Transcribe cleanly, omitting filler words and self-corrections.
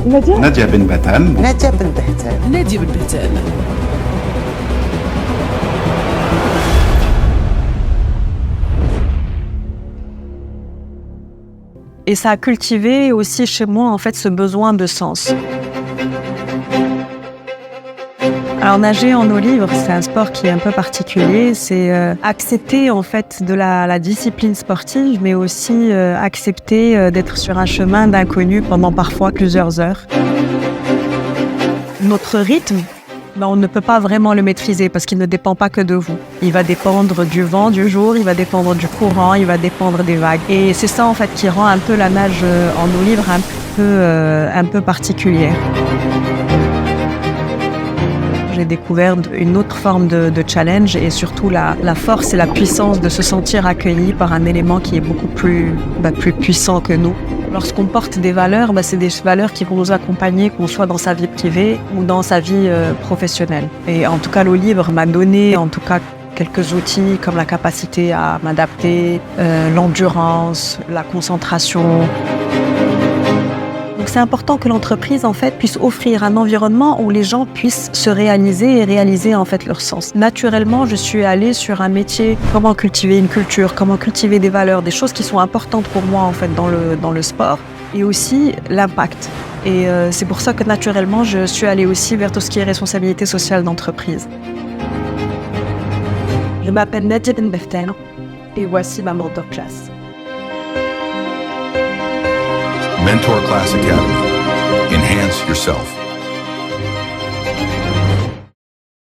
Nadia Ben Batam. Nadia Ben Bahtam. Nadia Ben Bahtam. Et ça a cultivé aussi chez moi en fait ce besoin de sens. Alors nager en eau libre, c'est un sport qui est un peu particulier. C'est accepter en fait de la discipline sportive, mais aussi accepter d'être sur un chemin d'inconnu pendant parfois plusieurs heures. Notre rythme, on ne peut pas vraiment le maîtriser parce qu'il ne dépend pas que de vous. Il va dépendre du vent du jour, il va dépendre du courant, il va dépendre des vagues. Et c'est ça en fait qui rend un peu la nage en eau libre un peu particulière. J'ai découvert une autre forme de challenge et surtout la force et la puissance de se sentir accueilli par un élément qui est beaucoup plus puissant que nous. Lorsqu'on porte des valeurs, c'est des valeurs qui vont nous accompagner, qu'on soit dans sa vie privée ou dans sa vie professionnelle. Et en tout cas, l'eau libre m'a donné quelques outils comme la capacité à m'adapter, l'endurance, la concentration. Donc c'est important que l'entreprise en fait puisse offrir un environnement où les gens puissent se réaliser et réaliser en fait leur sens. Naturellement, je suis allée sur un métier, comment cultiver une culture, comment cultiver des valeurs, des choses qui sont importantes pour moi en fait dans le sport et aussi l'impact. Et c'est pour ça que naturellement, je suis allée aussi vers tout ce qui est responsabilité sociale d'entreprise. Je m'appelle Nadia Ben Bahtam et voici ma mentor class. Mentor Class Academy. Enhance yourself.